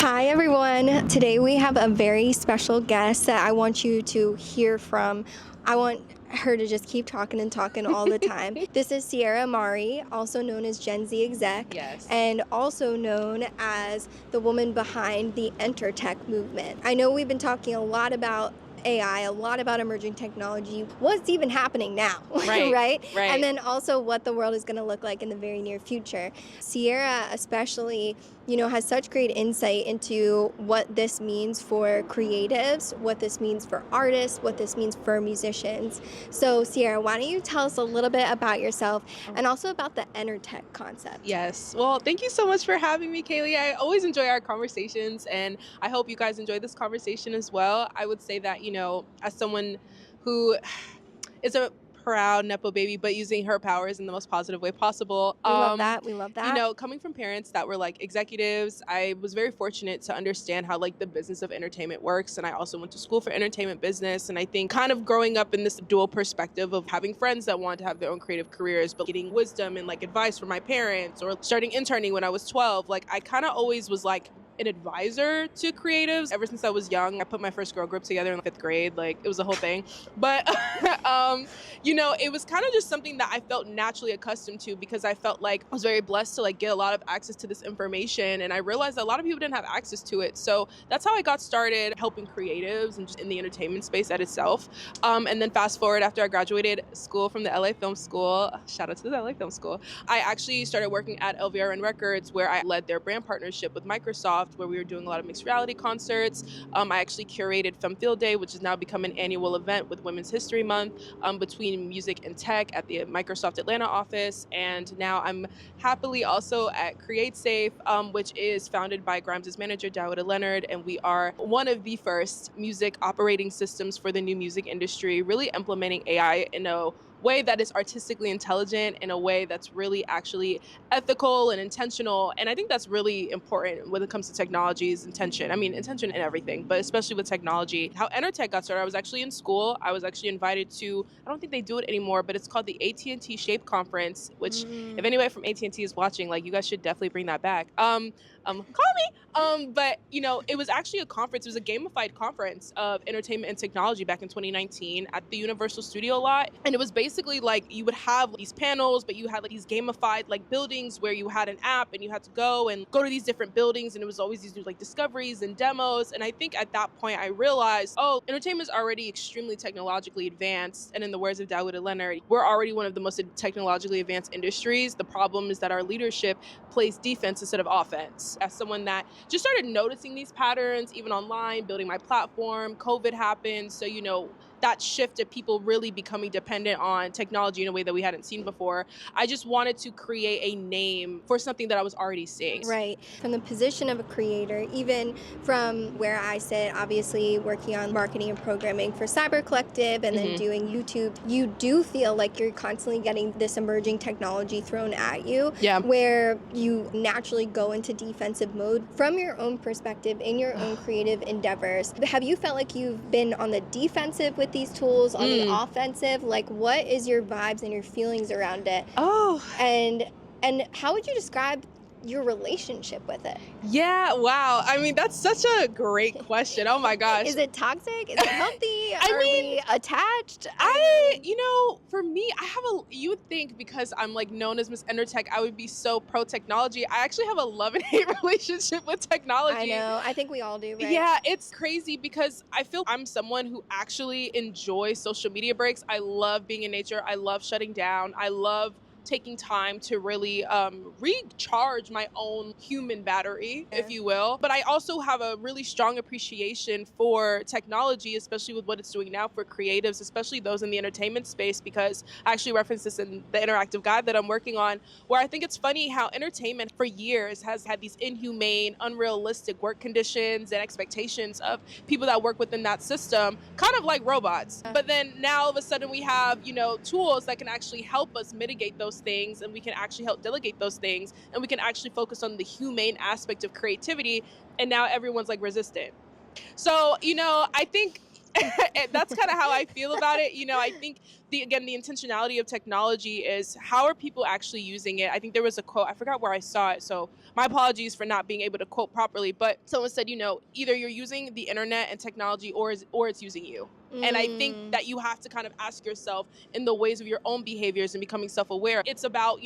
Hi, everyone. Today we have a very special guest that I want you to hear from. I want her to just keep talking and talking all the time. This is Sierra Amari, also known as Gen Z Exec, Yes. and also known as the woman behind the EnterTech movement. I know we've been talking a lot about AI, a lot about emerging technology, what's even happening now, Right. right? Right. And then also what the world is going to look like in the very near future. Sierra, especially, has such great insight into what this means for creatives, what this means for artists, what this means for musicians. So, Sierra, why don't you tell us a little bit about yourself and also about the EnterTech concept? Yes. Well, thank you so much for having me, Kaylee. I always enjoy our conversations, and I hope you guys enjoy this conversation as well. I would say that, as someone who is a proud Nepo baby, but using her powers in the most positive way possible. We love that. We love that. Coming from parents that were like executives, I was very fortunate to understand how like the business of entertainment works. And I also went to school for entertainment business. And I think kind of growing up in this dual perspective of having friends that wanted to have their own creative careers, but getting wisdom and like advice from my parents, or starting interning when I was 12, like I kind of always was like an advisor to creatives ever since I was young. I put my first girl group together in 5th grade. Like it was a whole thing. But it was kind of just something that I felt naturally accustomed to because I felt like I was very blessed to like get a lot of access to this information. And I realized that a lot of people didn't have access to it. So that's how I got started helping creatives and just in the entertainment space at itself. And then fast forward after I graduated school from the LA Film School, shout out to the LA Film School, I actually started working at LVRN Records where I led their brand partnership with Microsoft where we were doing a lot of mixed reality concerts. I actually curated Femme Field Day, which has now become an annual event with Women's History Month between music and tech at the Microsoft Atlanta office. And now I'm happily also at CreateSafe, which is founded by Grimes' manager, Dawida Leonard. And we are one of the first music operating systems for the new music industry, really implementing AI in a way that is artistically intelligent, in a way that's really actually ethical and intentional. And I think that's really important when it comes to technology is intention. I mean, intention in everything, but especially with technology. How EnterTech got started, I was actually in school. I was actually invited to, I don't think they do it anymore, but it's called the AT&T Shape Conference, which if anybody from AT&T is watching, like you guys should definitely bring that back. Call me. But it was actually a conference. It was a gamified conference of entertainment and technology back in 2019 at the Universal Studio lot. And it was basically like you would have these panels, but you had like these gamified like buildings where you had an app and you had to go to these different buildings. And it was always these new like discoveries and demos. And I think at that point I realized, entertainment is already extremely technologically advanced. And in the words of Dawida Leonard, we're already one of the most technologically advanced industries. The problem is that our leadership plays defense instead of offense. As someone that just started noticing these patterns, even online, building my platform, COVID happened. So, that shift of people really becoming dependent on technology in a way that we hadn't seen before. I just wanted to create a name for something that I was already seeing. Right. From the position of a creator, even from where I sit, obviously working on marketing and programming for Cyber Collective and then doing YouTube, you do feel like you're constantly getting this emerging technology thrown at you, where you naturally go into defensive mode from your own perspective in your own creative endeavors. Have you felt like you've been on the defensive with these tools, on the offensive? Like, what is your vibes and your feelings around it? And how would you describe your relationship with it? Yeah, wow. I mean, that's such a great question. Oh my gosh. Is it toxic? Is it healthy? Are we attached? For me, you would think because I'm like known as Miss EnterTech, I would be so pro technology. I actually have a love and hate relationship with technology. I know. I think we all do, right? Yeah, it's crazy because I feel I'm someone who actually enjoys social media breaks. I love being in nature. I love shutting down. I love taking time to really recharge my own human battery, if you will. But I also have a really strong appreciation for technology, especially with what it's doing now for creatives, especially those in the entertainment space, because I actually referenced this in the interactive guide that I'm working on, where I think it's funny how entertainment for years has had these inhumane, unrealistic work conditions and expectations of people that work within that system, kind of like robots. But then now all of a sudden we have, tools that can actually help us mitigate those things, and we can actually help delegate those things, and we can actually focus on the humane aspect of creativity. And now everyone's like resistant. So, I think And that's kind of how I feel about it. I think the intentionality of technology is how are people actually using it. I think there was a quote, I forgot where I saw it, so my apologies for not being able to quote properly, but someone said, either you're using the internet and technology or it's using you. And I think that you have to kind of ask yourself in the ways of your own behaviors and becoming self-aware. It's about,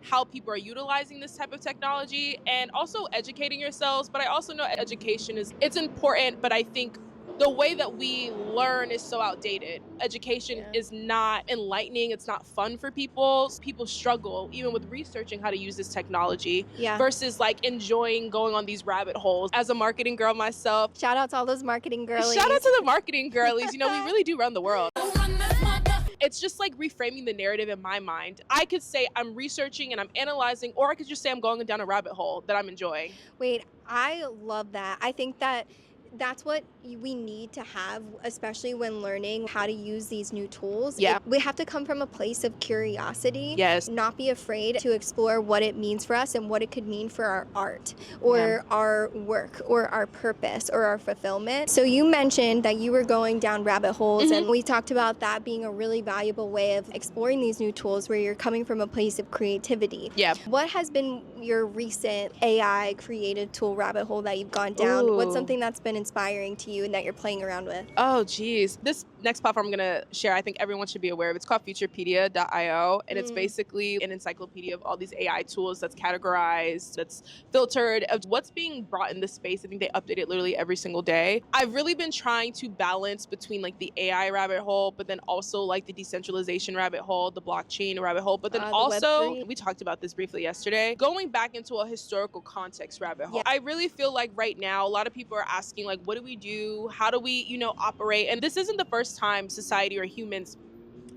how people are utilizing this type of technology and also educating yourselves. But I also know education it's important, but I think the way that we learn is so outdated. Education is not enlightening. It's not fun for people. People struggle even with researching how to use this technology versus like enjoying going on these rabbit holes. As a marketing girl myself, Shout out to all those marketing girlies. Shout out to the marketing girlies. We really do run the world. It's just like reframing the narrative in my mind. I could say I'm researching and I'm analyzing, or I could just say I'm going down a rabbit hole that I'm enjoying. Wait, I love that. I think that that's what we need to have, especially when learning how to use these new tools. Yeah. We have to come from a place of curiosity. Yes. Not be afraid to explore what it means for us and what it could mean for our art or our work or our purpose or our fulfillment. So you mentioned that you were going down rabbit holes, and we talked about that being a really valuable way of exploring these new tools where you're coming from a place of creativity. Yeah. What has been your recent AI creative tool rabbit hole that you've gone down? Ooh. What's something that's been inspiring to you and that you're playing around with? Oh, geez. This next platform I'm going to share, I think everyone should be aware of. It's called Futurepedia.io, and it's basically an encyclopedia of all these AI tools that's categorized, that's filtered, of what's being brought in this space. I think they update it literally every single day. I've really been trying to balance between like the AI rabbit hole, but then also like the decentralization rabbit hole, the blockchain rabbit hole, but then also, we talked about this briefly yesterday, going back into a historical context rabbit hole. I really feel like right now, a lot of people are asking like, what do we do? How do we, operate? And this isn't the first time society or humans,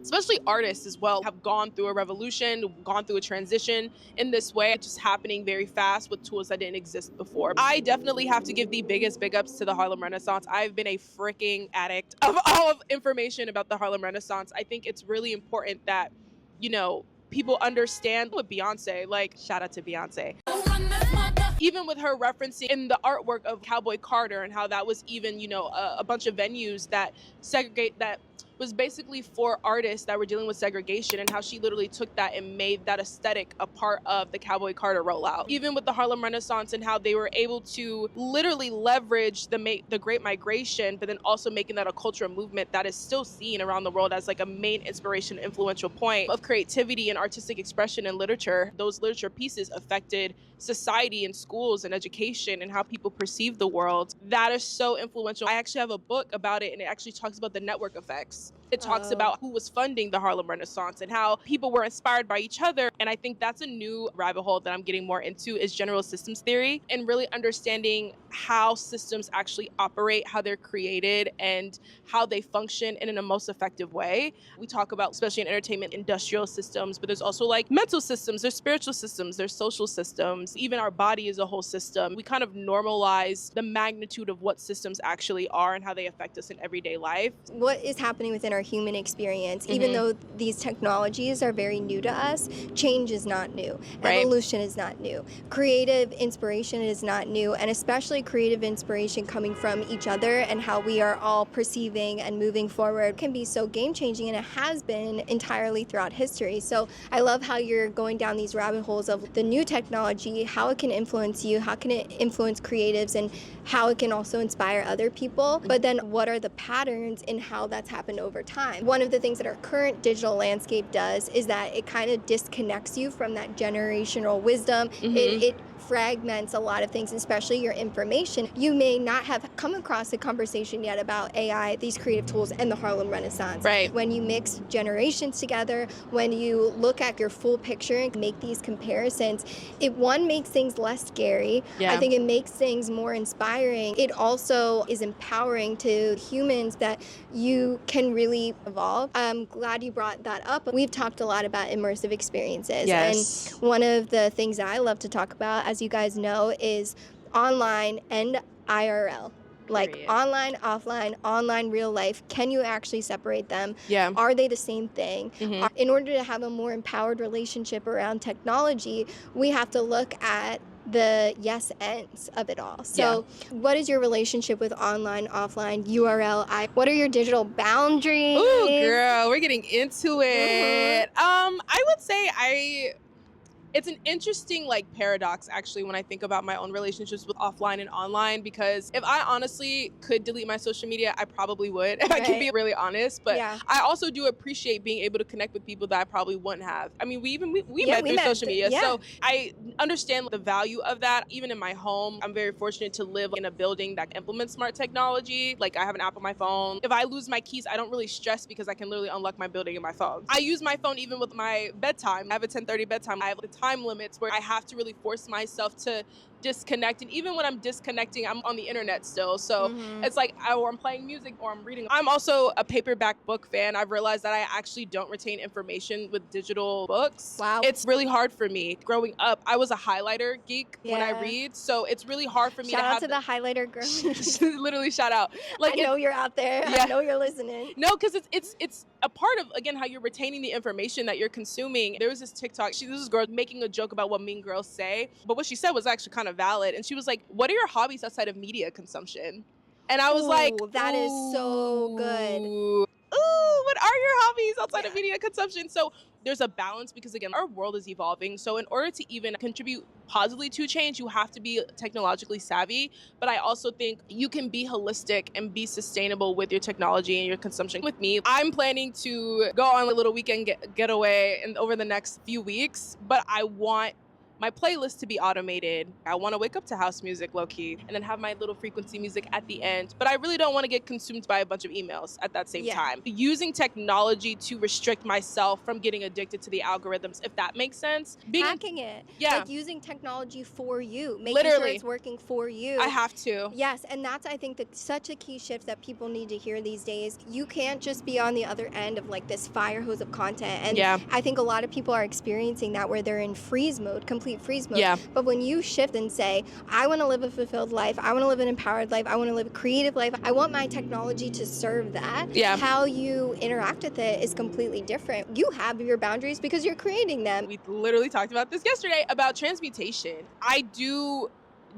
especially artists as well, have gone through a revolution, gone through a transition in this way. It's just happening very fast with tools that didn't exist before. I definitely have to give the biggest big ups to the Harlem Renaissance. I've been a freaking addict of all of information about the Harlem Renaissance. I think it's really important that, people understand with Beyonce, like shout out to Beyonce. Even with her referencing in the artwork of Cowboy Carter and how that was even, a bunch of venues that segregate, that was basically for artists that were dealing with segregation, and how she literally took that and made that aesthetic a part of the Cowboy Carter rollout. Even with the Harlem Renaissance and how they were able to literally leverage the Great Migration, but then also making that a cultural movement that is still seen around the world as like a main inspiration, influential point of creativity and artistic expression in literature. Those literature pieces affected society and schools and education and how people perceive the world. That is so influential. I actually have a book about it, and it actually talks about the network effects. It talks about who was funding the Harlem Renaissance and how people were inspired by each other. And I think that's a new rabbit hole that I'm getting more into, is general systems theory, and really understanding how systems actually operate, how they're created, and how they function in a most effective way. We talk about, especially in entertainment, industrial systems, but there's also like mental systems, there's spiritual systems, there's social systems, even our body is a whole system. We kind of normalize the magnitude of what systems actually are and how they affect us in everyday life. What is happening within our human experience, even though these technologies are very new to us, change is not new. Evolution is not new. Creative inspiration is not new, and especially creative inspiration coming from each other and how we are all perceiving and moving forward can be so game-changing, and it has been entirely throughout history. So I love how you're going down these rabbit holes of the new technology, how it can influence you, how can it influence creatives, and how it can also inspire other people. But then what are the patterns in how that's happened over time? One of the things that our current digital landscape does is that it kind of disconnects you from that generational wisdom. It fragments a lot of things, especially your information. You may not have come across a conversation yet about AI, these creative tools, and the Harlem Renaissance. Right. When you mix generations together, when you look at your full picture and make these comparisons, it makes things less scary. I think it makes things more inspiring. It also is empowering to humans that you can really evolve. I'm glad you brought that up. We've talked a lot about immersive experiences. Yes. And one of the things that I love to talk about, as you guys know, is online and IRL. Like online, offline, online, real life. Can you actually separate them? Yeah. Are they the same thing? In order to have a more empowered relationship around technology, we have to look at the yes ends of it all. So what is your relationship with online, offline, URL? What are your digital boundaries? Ooh, girl, we're getting into it. I would say it's an interesting paradox actually when I think about my own relationships with offline and online, because if I honestly could delete my social media, I probably would, if I can be really honest. But I also do appreciate being able to connect with people that I probably wouldn't have. I mean, we met through social media. So I understand the value of that. Even in my home, I'm very fortunate to live in a building that implements smart technology. Like, I have an app on my phone. If I lose my keys, I don't really stress because I can literally unlock my building in my phone. I use my phone even with my bedtime. I have a 10:30 bedtime. I have the time limits where I have to really force myself to disconnect. And even when I'm disconnecting, I'm on the internet still. So it's like, or I'm playing music or I'm reading. I'm also a paperback book fan. I've realized that I actually don't retain information with digital books. Wow. It's really hard for me. Growing up, I was a highlighter geek when I read. So it's really hard for me shout to out have to the highlighter girls. Literally shout out. I know you're out there. I know you're listening. No, because it's a part of, again, how you're retaining the information that you're consuming. There was this TikTok, this girl making a joke about what mean girls say, but what she said was actually kind of valid. And she was like, what are your hobbies outside of media consumption? And I was like, that is so good. What are your hobbies outside of media consumption? So there's a balance, because again, our world is evolving. So in order to even contribute positively to change, you have to be technologically savvy. But I also think you can be holistic and be sustainable with your technology and your consumption. With me, I'm planning to go on a little weekend getaway over the next few weeks, but I want my playlist to be automated. I want to wake up to house music low-key and then have my little frequency music at the end. But I really don't want to get consumed by a bunch of emails at that same time. Using technology to restrict myself from getting addicted to the algorithms, if that makes sense. Hacking it. Yeah. Like using technology for you. Making sure it's working for you. I have to. Yes, and that's, I think, such a key shift that people need to hear these days. You can't just be on the other end of this fire hose of content. And I think a lot of people are experiencing that, where they're in freeze mode, complete freeze mode. But when you shift and say, I want to live a fulfilled life, I want to live an empowered life, I want to live a creative life, I want my technology to serve that, how you interact with it is completely different. You have your boundaries because you're creating them. We literally talked about this yesterday about transmutation. I do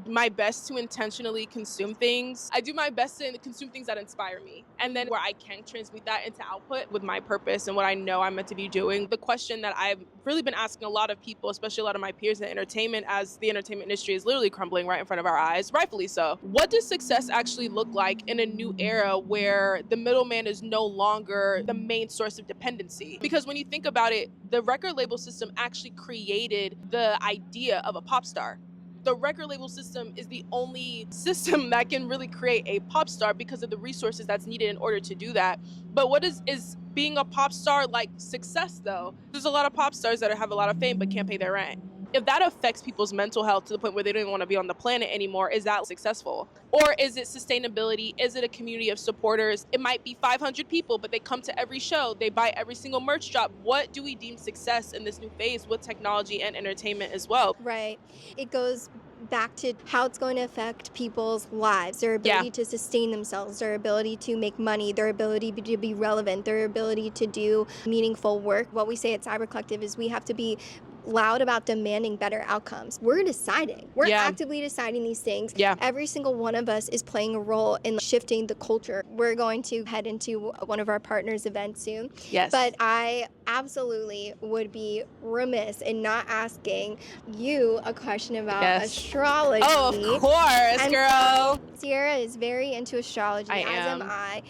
my best to intentionally consume things. I do my best to consume things that inspire me. And then where I can transmute that into output with my purpose and what I know I'm meant to be doing. The question that I've really been asking a lot of people, especially a lot of my peers in entertainment, as the entertainment industry is literally crumbling right in front of our eyes, rightfully so. What does success actually look like in a new era where the middleman is no longer the main source of dependency? Because when you think about it, the record label system actually created the idea of a pop star. The record label system is the only system that can really create a pop star because of the resources that's needed in order to do that. But what is being a pop star like success, though? There's a lot of pop stars that have a lot of fame but can't pay their rent. If that affects people's mental health to the point where they don't even want to be on the planet anymore, is that successful? Or is it sustainability? Is it a community of supporters? It might be 500 people, but they come to every show. They buy every single merch drop. What do we deem success in this new phase with technology and entertainment as well? Right. It goes back to how it's going to affect people's lives, their ability to sustain themselves, their ability to make money, their ability to be relevant, their ability to do meaningful work. What we say at Cyber Collective is we have to be loud about demanding better outcomes. We're deciding. We're actively deciding these things. Every single one of us is playing a role in shifting the culture. We're going to head into one of our partners' events soon. But I absolutely would be remiss in not asking you a question about astrology. Oh, of course, girl. Sierra is very into astrology, as am I.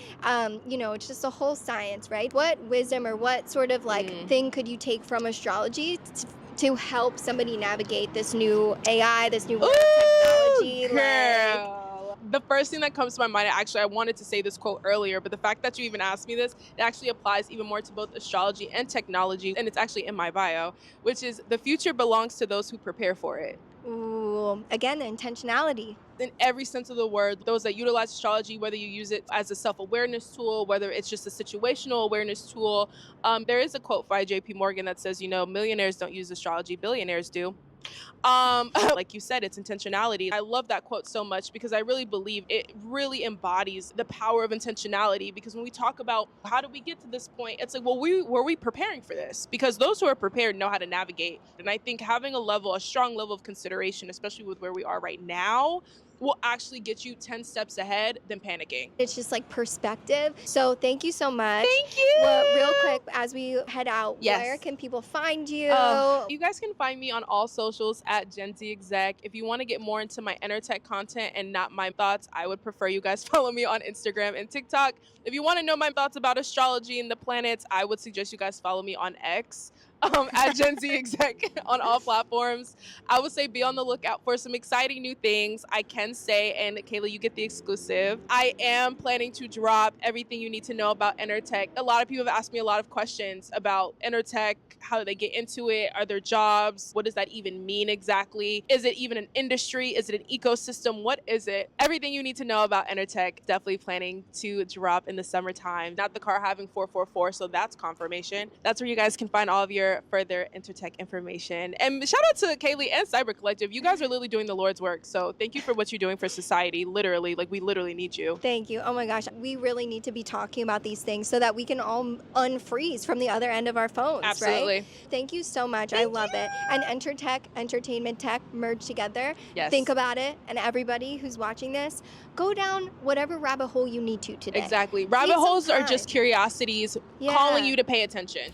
It's just a whole science, right? What wisdom or what sort of thing could you take from astrology to help somebody navigate this new AI, this new world of technology? The first thing that comes to my mind, actually, I wanted to say this quote earlier, but the fact that you even asked me this, it actually applies even more to both astrology and technology, and it's actually in my bio, which is the future belongs to those who prepare for it. Ooh, again, the intentionality. In every sense of the word, those that utilize astrology, whether you use it as a self-awareness tool, whether it's just a situational awareness tool. There is a quote by JP Morgan that says, millionaires don't use astrology, billionaires do. Like you said, it's intentionality. I love that quote so much because I really believe it really embodies the power of intentionality. Because when we talk about how did we get to this point, it's like, well, were we preparing for this? Because those who are prepared know how to navigate. And I think having a strong level of consideration, especially with where we are right now, will actually get you 10 steps ahead than panicking. It's just like perspective. So thank you so much. Thank you. Well, real quick, as we head out, Yes. where can people find you? You guys can find me on all socials at Z Exec. If you want to get more into my EnterTech content and not my thoughts, I would prefer you guys follow me on Instagram and TikTok. If you want to know my thoughts about astrology and the planets, I would suggest you guys follow me on X. At Z Exec on all platforms. I would say be on the lookout for some exciting new things. I can say, and Kayla, you get the exclusive, I am planning to drop everything you need to know about EnterTech. A lot of people have asked me a lot of questions about EnterTech. How do they get into it? Are there jobs? What does that even mean exactly? Is it even an industry? Is it an ecosystem? What is it? Everything you need to know about EnterTech, definitely planning to drop in the summertime. Not the car having 444, so that's confirmation. That's where you guys can find all of your further EnterTech information. And shout out to Kaylee and Cyber Collective. You guys are literally doing the Lord's work. So thank you for what you're doing for society. Literally, like we literally need you. Thank you. Oh my gosh. We really need to be talking about these things so that we can all unfreeze from the other end of our phones. Absolutely. Right? Thank you so much. I love it. And EnterTech, entertainment tech merged together. Yes. Think about it. And everybody who's watching this, go down whatever rabbit hole you need to today. Exactly. Rabbit holes are just curiosities calling you to pay attention.